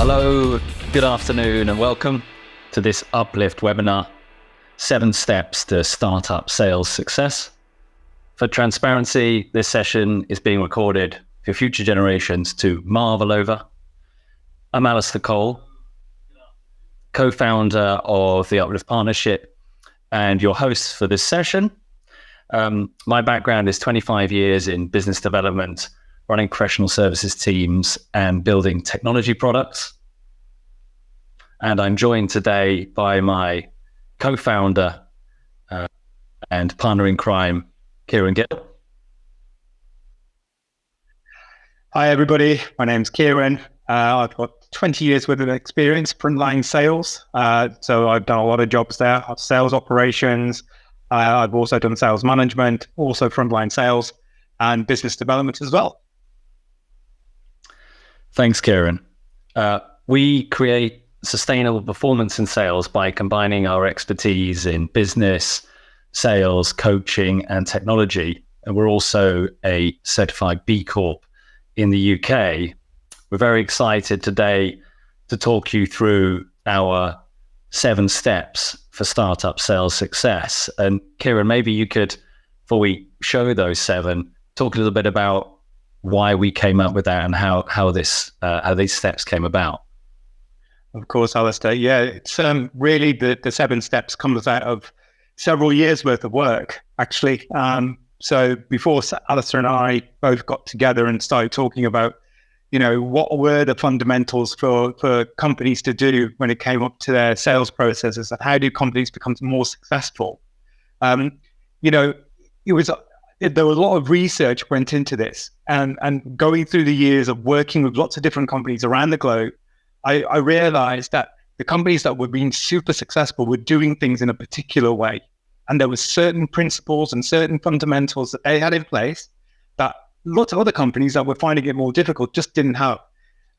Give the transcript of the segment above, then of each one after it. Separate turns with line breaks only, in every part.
Hello, good afternoon, and welcome to this Uplift webinar, 7 Steps to Startup Sales Success. For transparency, this session is being recorded for future generations to marvel over. I'm Alastair, co-founder of the Uplift Partnership and your host for this session. My background is 25 years in business development, running professional services teams and building technology products. And I'm joined today by my co-founder and partner in crime, Kiran Gill.
Hi, everybody. My name's Kiran. I've got 20 years worth of experience frontline sales. So I've done a lot of jobs there, sales operations. I've also done sales management, also frontline sales and business development as well.
Thanks, Kiran. We create sustainable performance in sales by combining our expertise in business, sales, coaching, and technology. And we're also a certified B Corp in the UK. We're very excited today to talk you through our 7 steps for startup sales success. And Kiran, maybe you could, before we show those 7, talk a little bit about why we came up with that and how these steps came about.
Of course, Alastair. Yeah, it's really the 7 steps comes out of several years worth of work, actually. So before Alastair and I both got together and started talking about, what were the fundamentals for companies to do when it came up to their sales processes, and how do companies become more successful? There was a lot of research went into this, and going through the years of working with lots of different companies around the globe, I realized that the companies that were being super successful were doing things in a particular way. And there were certain principles and certain fundamentals that they had in place that lots of other companies that were finding it more difficult just didn't have.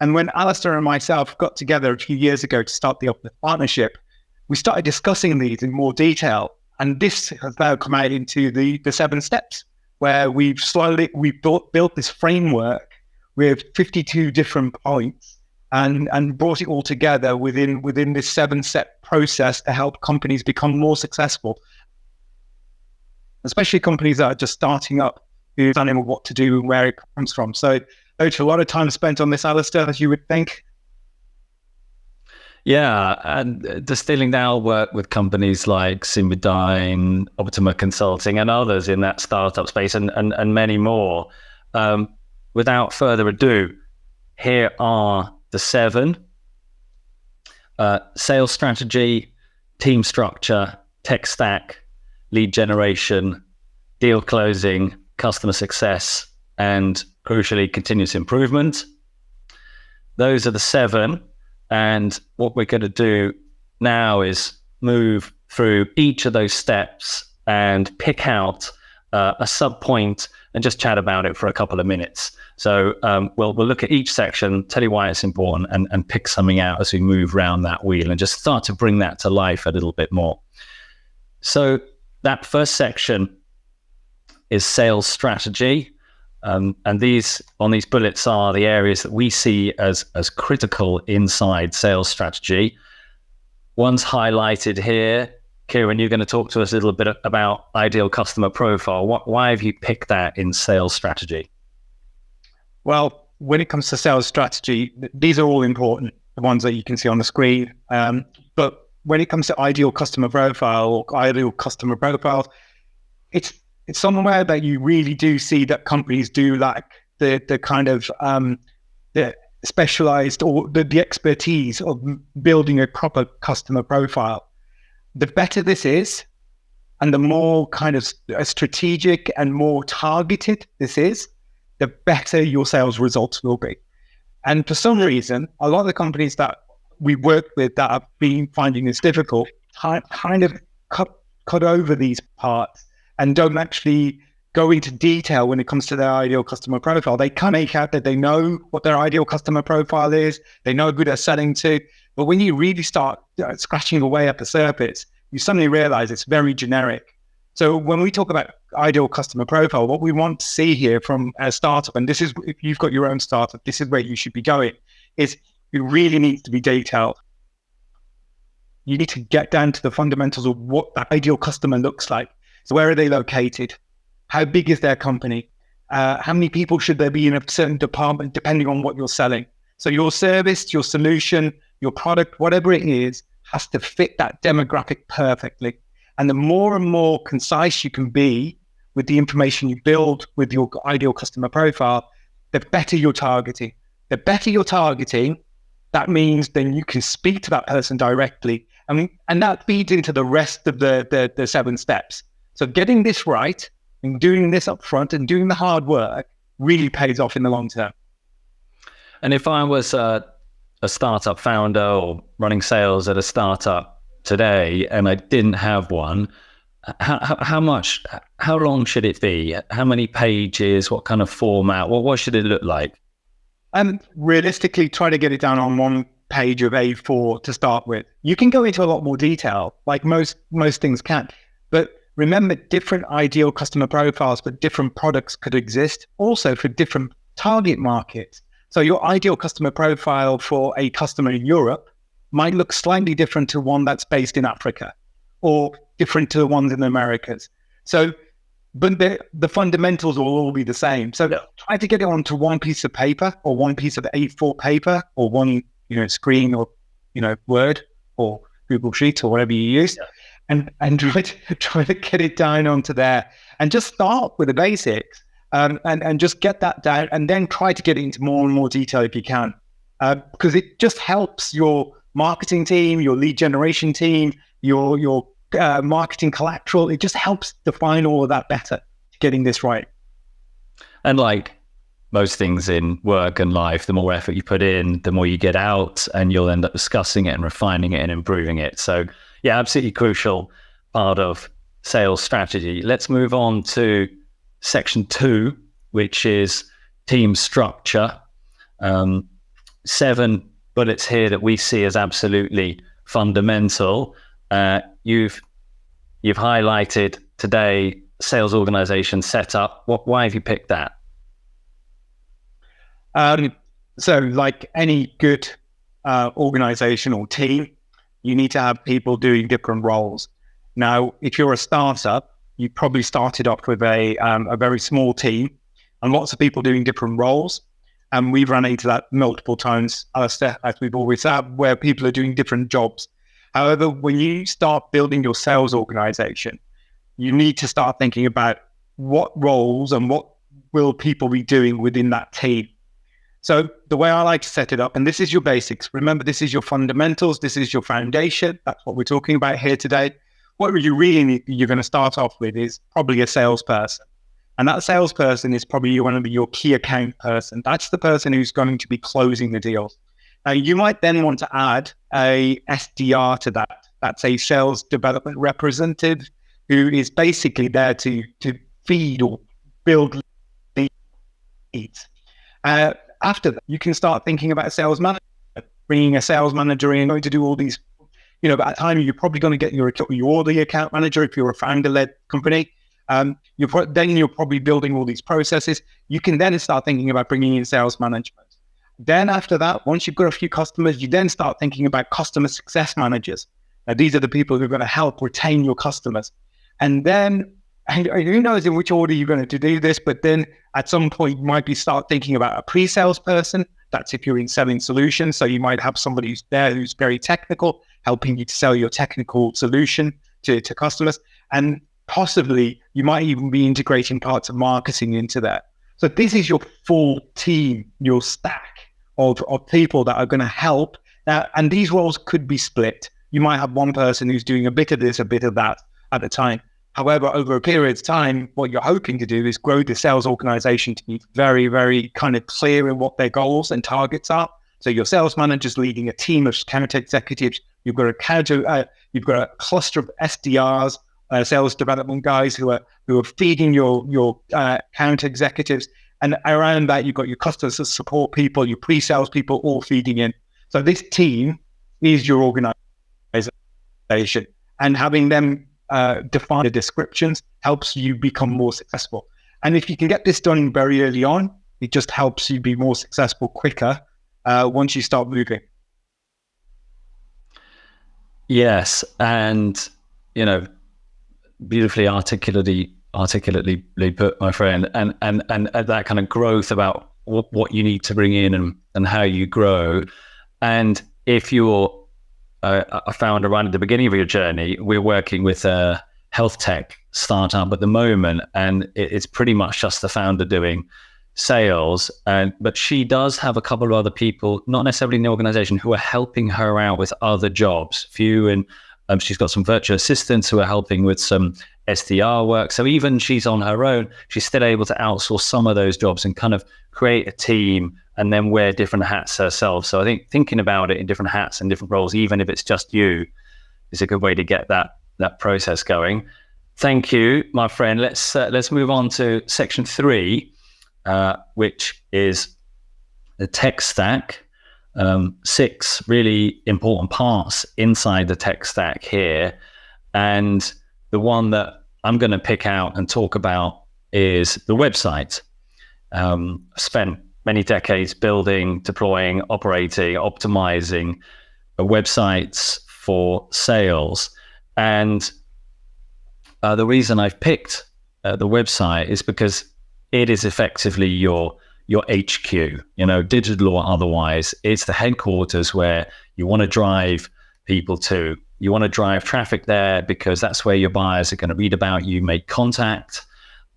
And when Alastair and myself got together a few years ago to start the Uplift Partnership, we started discussing these in more detail. And this has now come out into the 7 steps, where we've built this framework with 52 different points and brought it all together within this 7-step process to help companies become more successful, especially companies that are just starting up, who don't know what to do and where it comes from. So there's a lot of time spent on this, Alastair, as you would think.
Yeah, and distilling down work with companies like Simbidyne, Optima Consulting, and others in that startup space, and many more. Without further ado, here are the 7: sales strategy, team structure, tech stack, lead generation, deal closing, customer success, and crucially, continuous improvement. Those are the 7. And what we're going to do now is move through each of those steps and pick out a sub point and just chat about it for a couple of minutes. So we'll look at each section, tell you why it's important, and pick something out as we move around that wheel and just start to bring that to life a little bit more. So that first section is sales strategy. And these bullets are the areas that we see as critical inside sales strategy. One's highlighted here. Kiran, you're going to talk to us a little bit about ideal customer profile. Why have you picked that in sales strategy?
Well, when it comes to sales strategy, these are all important, the ones that you can see on the screen. But when it comes to ideal customer profile, it's somewhere that you really do see that companies do lack the kind of the specialized or the expertise of building a proper customer profile. The better this is, and the more kind of strategic and more targeted this is, the better your sales results will be. And for some reason, a lot of the companies that we work with that have been finding this difficult kind of cut over these parts and don't actually go into detail when it comes to their ideal customer profile. They can make out that they know what their ideal customer profile is, they know who they're selling to, but when you really start scratching away at the surface, you suddenly realize it's very generic. So when we talk about ideal customer profile, what we want to see here from a startup, and this is, if you've got your own startup, this is where you should be going, is It really needs to be detailed. You need to get down to the fundamentals of what the ideal customer looks like. So where are they located? How big is their company? How many people should there be in a certain department, depending on what you're selling? So your service, your solution, your product, whatever it is, has to fit that demographic perfectly. And the more and more concise you can be with the information you build with your ideal customer profile, the better you're targeting. The better you're targeting, that means then you can speak to that person directly. And that feeds into the rest of the 7 steps. So getting this right and doing this up front and doing the hard work really pays off in the long term.
And if I was a startup founder or running sales at a startup today and I didn't have one, how long should it be? How many pages? What kind of format? What should it look like?
Realistically, try to get it down on one page of A4 to start with. You can go into a lot more detail, like most things can. But remember, different ideal customer profiles for different products could exist, also for different target markets. So your ideal customer profile for a customer in Europe might look slightly different to one that's based in Africa, or different to the ones in the Americas. So, but the fundamentals will all be the same. So try to get it onto one piece of paper or one piece of A4 paper or one, screen or, Word or Google Sheets or whatever you use, and try to get it down onto there and just start with the basics and just get that down and then try to get it into more and more detail if you can, because it just helps your marketing team, your lead generation team, your marketing collateral. It just helps define all of that better, getting this right.
And like most things in work and life, the more effort you put in, the more you get out, and you'll end up discussing it and refining it and improving it. So yeah, absolutely crucial part of sales strategy. Let's move on to section 2, which is team structure. 7 bullets here that we see as absolutely fundamental. You've highlighted today sales organization setup. Why have you picked that?
So like any good organization or team, you need to have people doing different roles. Now, if you're a startup, you probably started off with a very small team and lots of people doing different roles. And we've run into that multiple times, Alastair, as we've always said, where people are doing different jobs. However, when you start building your sales organization, you need to start thinking about what roles and what will people be doing within that team. So the way I like to set it up, and this is your basics. Remember, this is your fundamentals. This is your foundation. That's what we're talking about here today. What you really need, you're going to start off with is probably a salesperson. And that salesperson is probably going to be your key account person. That's the person who's going to be closing the deals. Now, you might then want to add a SDR to that. That's a sales development representative who is basically there to feed or build leads. After that, you can start thinking about a sales manager, bringing a sales manager in, going to do all these, by that time, you're probably going to get you're the account manager if you're a founder-led company. You're probably building all these processes. You can then start thinking about bringing in sales management. Then after that, once you've got a few customers, you then start thinking about customer success managers. Now, these are the people who are going to help retain your customers. And then, and who knows in which order you're going to do this, but then at some point, you might start thinking about a pre-sales person. That's if you're in selling solutions. So you might have somebody who's there who's very technical, helping you to sell your technical solution to customers. And possibly you might even be integrating parts of marketing into that. So this is your full team, your stack of people that are going to help. Now, and these roles could be split. You might have one person who's doing a bit of this, a bit of that at a time. However, over a period of time, what you're hoping to do is grow the sales organization to be very, very kind of clear in what their goals and targets are. So your sales manager's leading a team of account executives. You've got a cluster of SDRs, sales development guys who are feeding your account executives, and around that you've got your customer support people, your pre-sales people, all feeding in. So this team is your organization, and having them define the descriptions helps you become more successful. And if you can get this done very early on, it just helps you be more successful quicker once you start moving.
Yes, and beautifully articulately put, my friend, and that kind of growth about what you need to bring in and how you grow. And if you're a founder right at the beginning of your journey, we're working with a health tech startup at the moment, and it's pretty much just the founder doing sales. But she does have a couple of other people, not necessarily in the organization, who are helping her out with other jobs. She's got some virtual assistants who are helping with some SDR work. So even she's on her own, she's still able to outsource some of those jobs and kind of create a team and then wear different hats herself. So I think thinking about it in different hats and different roles, even if it's just you, is a good way to get that process going. Thank you, my friend. Let's move on to section 3, which is the tech stack. 6 really important parts inside the tech stack here. And the one that I'm going to pick out and talk about is the website. Spent many decades building, deploying, operating, optimizing websites for sales. And the reason I've picked the website is because it is effectively your HQ, digital or otherwise. It's the headquarters where you want to drive people to. You want to drive traffic there because that's where your buyers are going to read about you, make contact,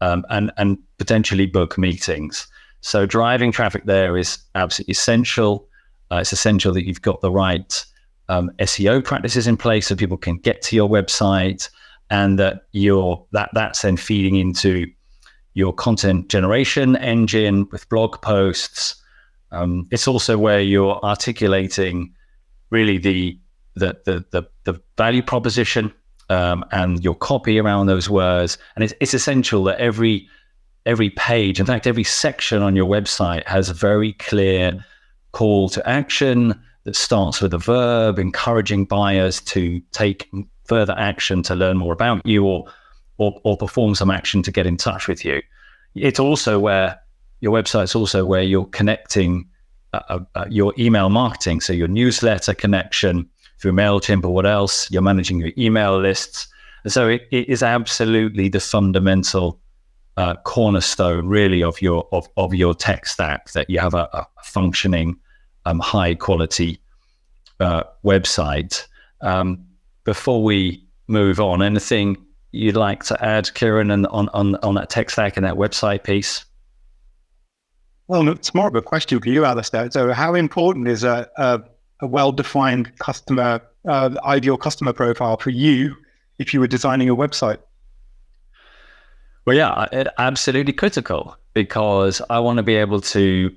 and potentially book meetings. So driving traffic there is absolutely essential. It's essential that you've got the right SEO practices in place so people can get to your website, and that that's then feeding into your content generation engine with blog posts. It's also where you're articulating really the value proposition and your copy around those words. And it's essential that every page, in fact, every section on your website has a very clear call to action that starts with a verb, encouraging buyers to take further action to learn more about you or perform some action to get in touch with you. It's also where your website's also where you're connecting your email marketing, so your newsletter connection through MailChimp or what else, you're managing your email lists. And so it is absolutely the fundamental cornerstone, really, of your tech stack, that you have a functioning, high quality website. Before we move on, anything you'd like to add, Kiran, on that tech stack and that website piece?
Well, it's more of a question for you, Alastair. So how important is a well-defined customer, ideal customer profile for you if you were designing a website?
Well, yeah, absolutely critical, because I want to be able to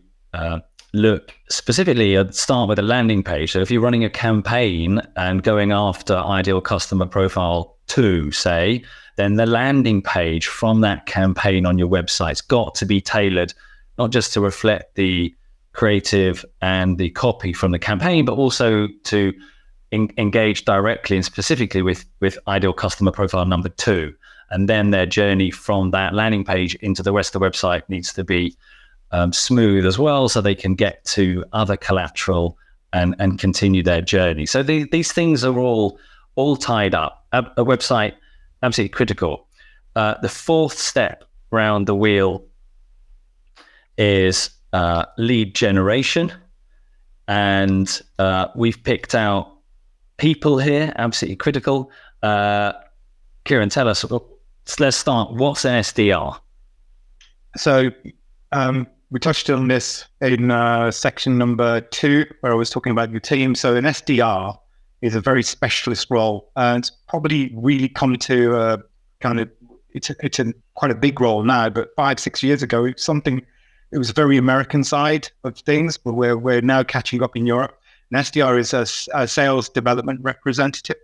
look specifically, start with a landing page. So if you're running a campaign and going after ideal customer profile 2, say, then the landing page from that campaign on your website's got to be tailored, not just to reflect the creative and the copy from the campaign, but also to engage directly and specifically with ideal customer profile number 2. And then their journey from that landing page into the rest of the website needs to be smooth as well, so they can get to other collateral and continue their journey. So these things are all tied up. A website, absolutely critical. The 4th step around the wheel is lead generation. And we've picked out people here, absolutely critical. Kiran, tell us, let's start. What's an SDR?
So we touched on this in section number 2, where I was talking about your team. So an SDR is a very specialist role, and it's probably really come to it's quite a big role now, but 5-6 years ago, it was a very American side of things, but we're now catching up in Europe. An SDR is a sales development representative.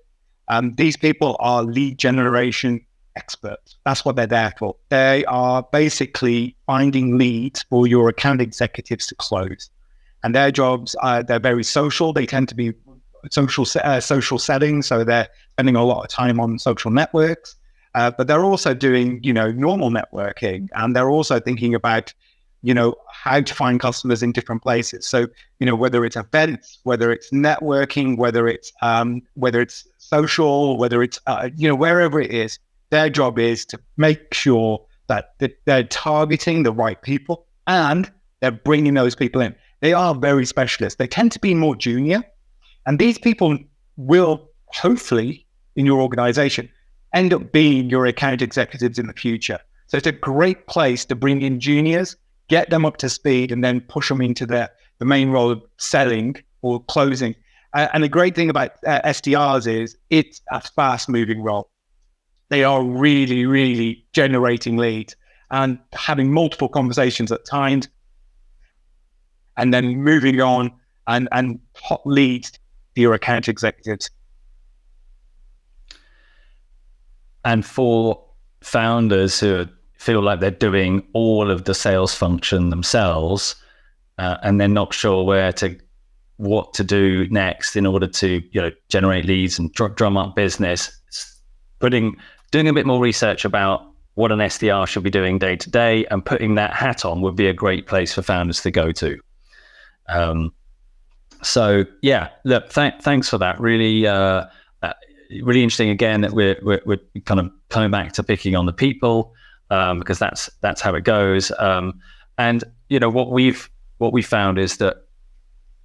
These people are lead generation experts. That's what they're there for. They are basically finding leads for your account executives to close. And their jobs they're very social. They tend to be social settings, so they're spending a lot of time on social networks. But they're also doing, normal networking, and they're also thinking about how to find customers in different places. So, whether it's events, whether it's networking, whether it's social, whether it's, wherever it is, their job is to make sure that they're targeting the right people and they're bringing those people in. They are very specialist. They tend to be more junior, and these people will hopefully in your organization end up being your account executives in the future. So it's a great place to bring in juniors, get them up to speed, and then push them into the main role of selling or closing. And the great thing about SDRs is it's a fast moving role. They are really, really generating leads and having multiple conversations at times, and then moving on and hot leads to your account executives.
And for founders who feel like they're doing all of the sales function themselves, and they're not sure what to do next in order to generate leads and drum up business, doing a bit more research about what an SDR should be doing day to day and putting that hat on would be a great place for founders to go to. So yeah, look, thanks for that. Really, really interesting. Again, that we're kind of coming back to picking on the people, because that's how it goes. And what we found is that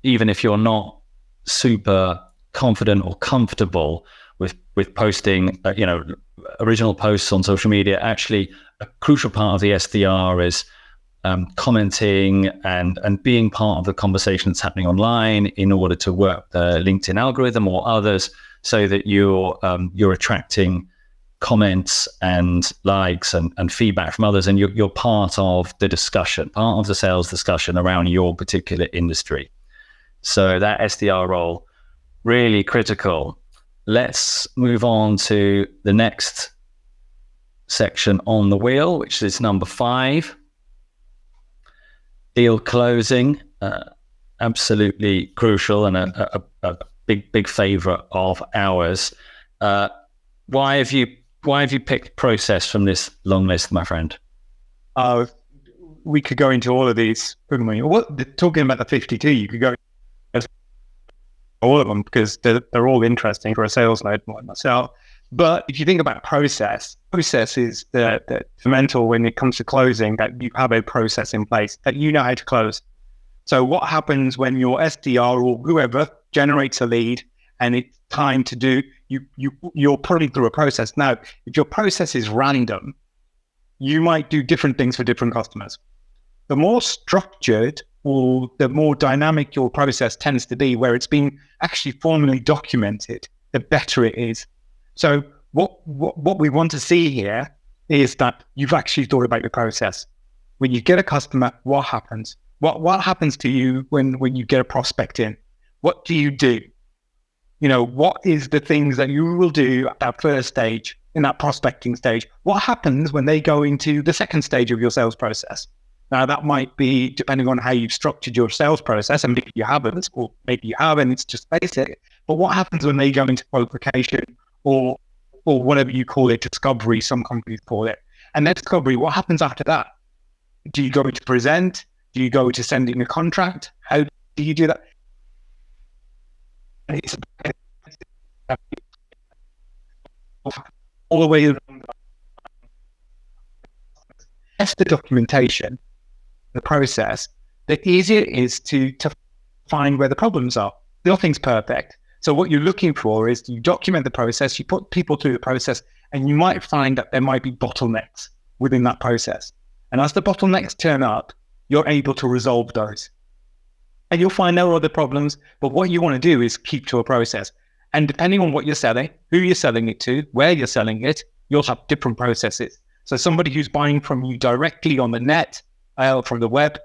even if you're not super confident or comfortable with posting, original posts on social media, actually a crucial part of the SDR is commenting and being part of the conversation that's happening online in order to work the LinkedIn algorithm or others, so that you're attracting comments and likes and feedback from others, and you're part of the discussion, part of the sales discussion around your particular industry. So that SDR role, really critical. Let's move on to the next section on the wheel, which is number 5. Deal closing, absolutely crucial and a big favorite of ours. Why have you picked process from this long list, my friend?
We could go into all of these. Talking about the 52, you could go into all of them because they're all interesting for a sales node like myself. But if you think about process is the fundamental when it comes to closing, that you have a process in place, that you know how to close. So what happens when your SDR or whoever generates a lead and it's time to do, you're putting through a process. Now, if your process is random, you might do different things for different customers. The more structured or the more dynamic your process tends to be, where it's been actually formally documented, the better it is. So what we want to see here is that you've actually thought about the process. When you get a customer, what happens? What happens to you when you get a prospect in? What do you do? What is the things that you will do at that first stage, in that prospecting stage? What happens when they go into the second stage of your sales process? Now, that might be depending on how you've structured your sales process, and maybe you haven't, or maybe you have, and it's just basic. But what happens when they go into qualification or whatever you call it, discovery, some companies call it. And then discovery, what happens after that? Do you go to present? Do you go to sending a contract? How do you do that? It's all the way around. That's the documentation, the process. The easier it is to find where the problems are. Nothing's perfect. So what you're looking for is you document the process, you put people through the process, and you might find that there might be bottlenecks within that process. And as the bottlenecks turn up, you're able to resolve those. And you'll find no other problems, but what you want to do is keep to a process. And depending on what you're selling, who you're selling it to, where you're selling it, you'll have different processes. So somebody who's buying from you directly on the net, from the web,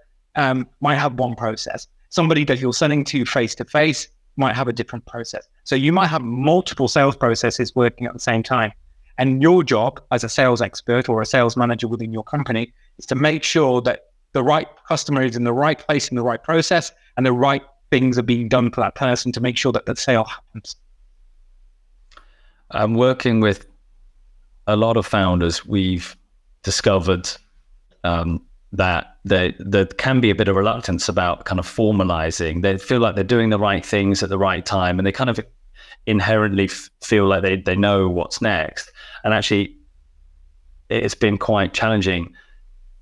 might have one process. Somebody that you're selling to face-to-face might have a different process. So you might have multiple sales processes working at the same time. And your job as a sales expert or a sales manager within your company is to make sure that the right customer is in the right place in the right process and the right things are being done for that person to make sure that the sale happens.
I'm working with a lot of founders. We've discovered that there can be a bit of reluctance about kind of formalizing. They feel like they're doing the right things at the right time, and they kind of inherently feel like they know what's next. And actually, it's been quite challenging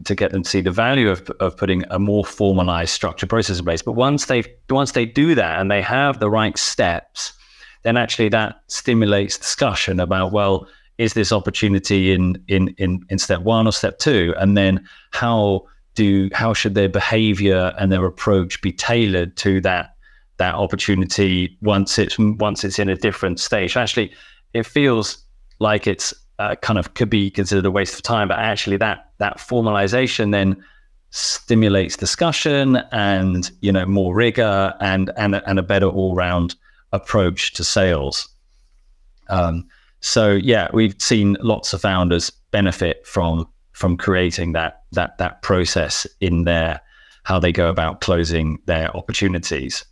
to get them to see the value of putting a more formalized structured process in place. But once they do that and they have the right steps, then actually that stimulates discussion about, well, is this opportunity in step one or step two? And then how should their behavior and their approach be tailored to that opportunity once it's in a different stage? Actually, it feels like it's kind of could be considered a waste of time, but actually that formalization then stimulates discussion and more rigor and a better all-round approach to sales. So yeah, we've seen lots of founders benefit from creating that process in their how they go about closing their opportunities.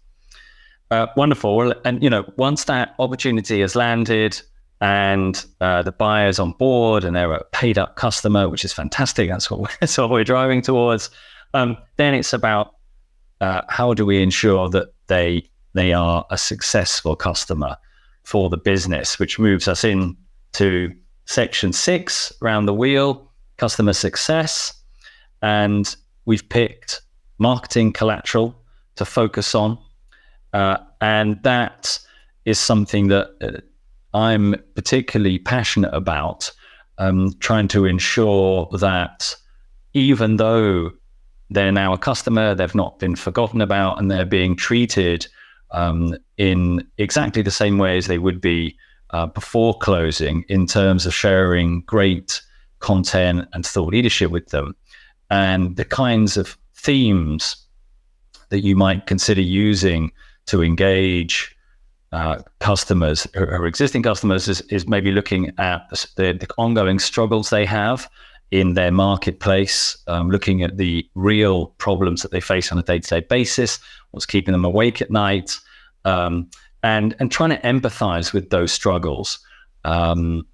Wonderful. And once that opportunity has landed and the buyer's on board and they're a paid up customer, which is fantastic. That's what we're driving towards. Then it's about how do we ensure that they are a successful customer for the business, which moves us into section 6, around the wheel, customer success. And we've picked marketing collateral to focus on. And that is something that I'm particularly passionate about, trying to ensure that even though they're now a customer, they've not been forgotten about, and they're being treated in exactly the same way as they would be before closing, in terms of sharing great content and thought leadership with them. And the kinds of themes that you might consider using to engage customers or existing customers is maybe looking at the ongoing struggles they have in their marketplace, looking at the real problems that they face on a day-to-day basis, what's keeping them awake at night, and trying to empathize with those struggles, and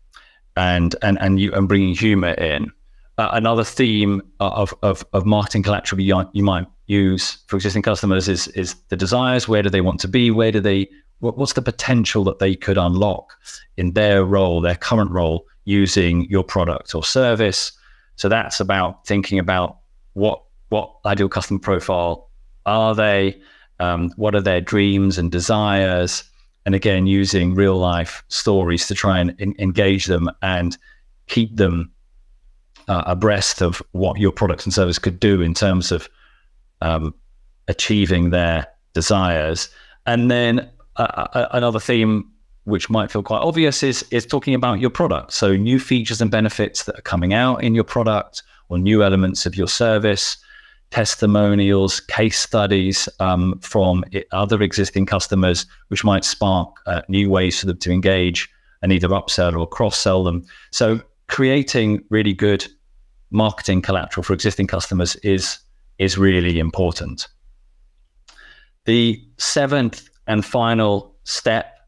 bringing humor in. Another theme of marketing collateral you might use for existing customers is the desires. Where do they want to be? What's the potential that they could unlock in their role, their current role, using your product or service? So that's about thinking about what ideal customer profile are they? What are their dreams and desires? And again, using real life stories to try and engage them and keep them abreast of what your products and service could do in terms of achieving their desires. And then another theme, which might feel quite obvious, is talking about your product. So new features and benefits that are coming out in your product, or new elements of your service, testimonials, case studies from other existing customers, which might spark new ways for them to engage and either upsell or cross-sell them. So creating really good marketing collateral for existing customers is really important. The 7th and final step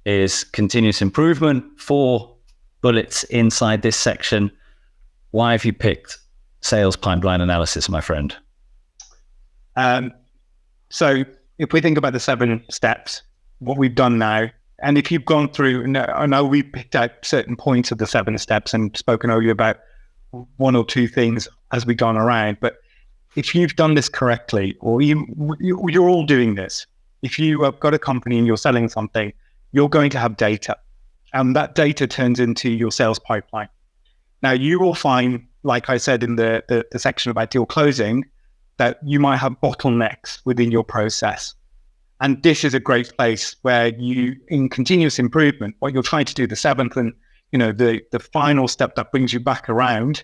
is continuous improvement. 4 bullets inside this section. Why have you picked sales pipeline analysis, my friend?
So if we think about the 7 steps, what we've done now, and if you've gone through, I know we picked out certain points of the 7 steps and spoken earlier about 1 or 2 things as we've gone around, but if you've done this correctly, or you're all doing this, if you have got a company and you're selling something, you're going to have data, and that data turns into your sales pipeline. Now, you will find, like I said in the section about deal closing, that you might have bottlenecks within your process. And this is a great place where you, in continuous improvement, what you're trying to do, the 7th and the final step that brings you back around,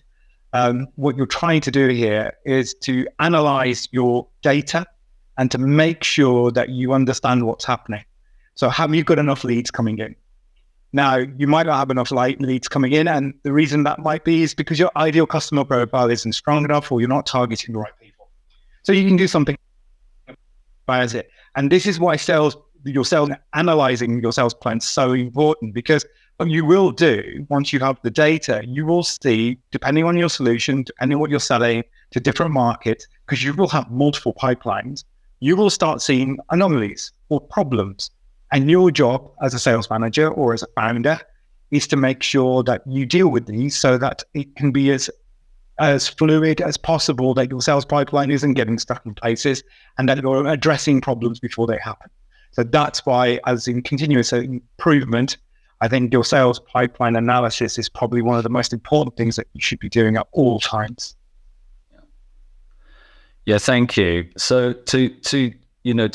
what you're trying to do here is to analyze your data and to make sure that you understand what's happening. So have you got enough leads coming in? Now, you might not have enough leads coming in, and the reason that might be is because your ideal customer profile isn't strong enough, or you're not targeting the right people. So you can do something about it. And this is why analyzing your sales plan is so important, because what you will do once you have the data, you will see, depending on your solution, depending on what you're selling, to different markets, because you will have multiple pipelines, you will start seeing anomalies or problems. And your job as a sales manager or as a founder is to make sure that you deal with these so that it can be as fluid as possible, that your sales pipeline isn't getting stuck in places, and that you're addressing problems before they happen. So that's why, as in continuous improvement, I think your sales pipeline analysis is probably one of the most important things that you should be doing at all times.
Yeah, thank you. So to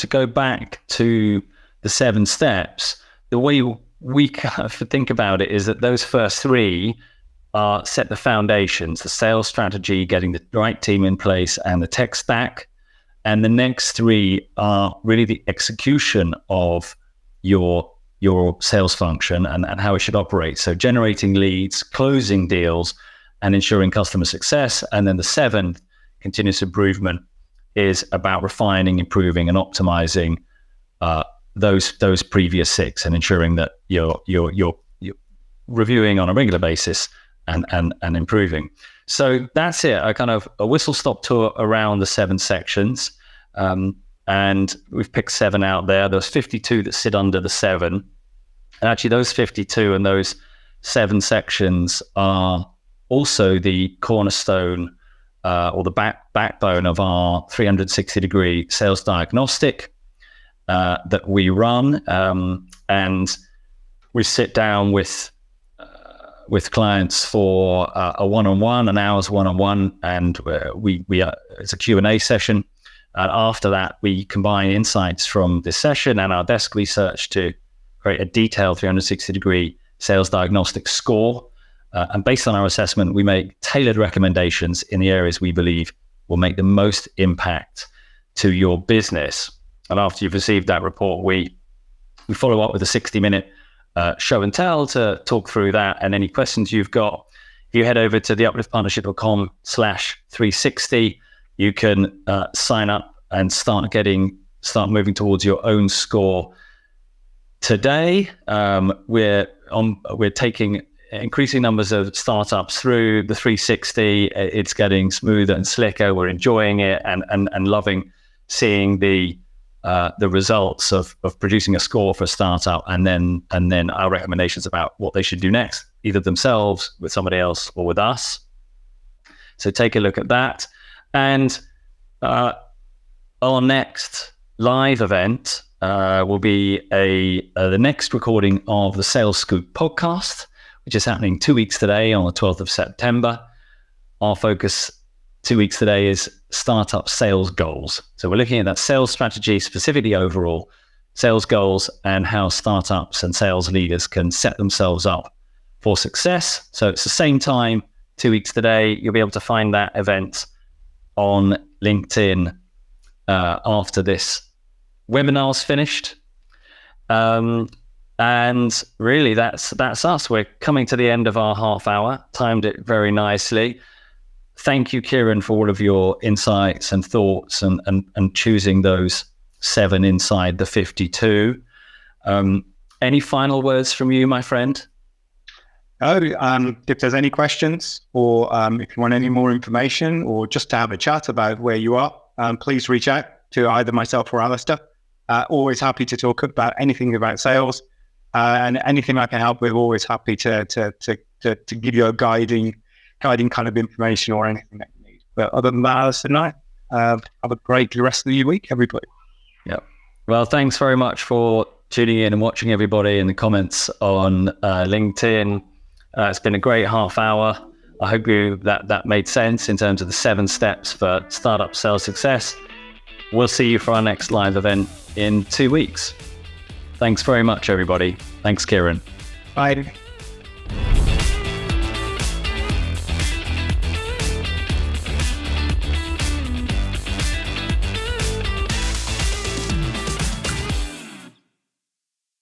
go back to the 7 steps, the way we kind of think about it is that those first 3 set the foundations, the sales strategy, getting the right team in place, and the tech stack. And the next 3 are really the execution of your sales function and how it should operate. So generating leads, closing deals, and ensuring customer success. And then the 7th, continuous improvement, is about refining, improving, and optimizing those previous 6, and ensuring that you're reviewing on a regular basis and improving. So that's it. A whistle stop tour around the 7 sections. And we've picked 7 out there. There's 52 that sit under the 7. And actually those 52 and those 7 sections are also the cornerstone or the backbone of our 360-degree sales diagnostic that we run. And we sit down with clients for a one-on-one, an hour's one-on-one, and it's a Q&A session. And after that, we combine insights from this session and our desk research to create a detailed 360-degree sales diagnostic score. And based on our assessment, we make tailored recommendations in the areas we believe will make the most impact to your business. And after you've received that report, we follow up with a 60-minute show and tell to talk through that. And any questions you've got, if you head over to theupliftpartnership.com/360, you can sign up and start moving towards your own score today. We're taking increasing numbers of startups through the 360. It's getting smoother and slicker. We're enjoying it and loving seeing the results of producing a score for a startup, and then our recommendations about what they should do next, either themselves, with somebody else, or with us. So take a look at that. And our next live event will be the next recording of the Sales Scoop podcast, which is happening 2 weeks today on the 12th of September. Our focus 2 weeks today is startup sales goals. So we're looking at that sales strategy, specifically overall sales goals, and how startups and sales leaders can set themselves up for success. So it's the same time, 2 weeks today. You'll be able to find that event on LinkedIn after this webinar's finished. And really, that's us. We're coming to the end of our half hour. Timed it very nicely. Thank you, Kiran, for all of your insights and thoughts and choosing those 7 inside the 52. Any final words from you, my friend?
If there's any questions, or if you want any more information, or just to have a chat about where you are, please reach out to either myself or Alastair. Always happy to talk about anything about sales, and anything I can help with. Always happy to give you a guiding kind of information or anything that you need. But other than that, Alastair and I, have a great rest of the week, everybody.
Yeah. Well, thanks very much for tuning in and watching, everybody, in the comments on LinkedIn. It's been a great half hour. I hope that made sense in terms of the 7 steps for startup sales success. We'll see you for our next live event in 2 weeks. Thanks very much, everybody. Thanks, Kiran.
Bye.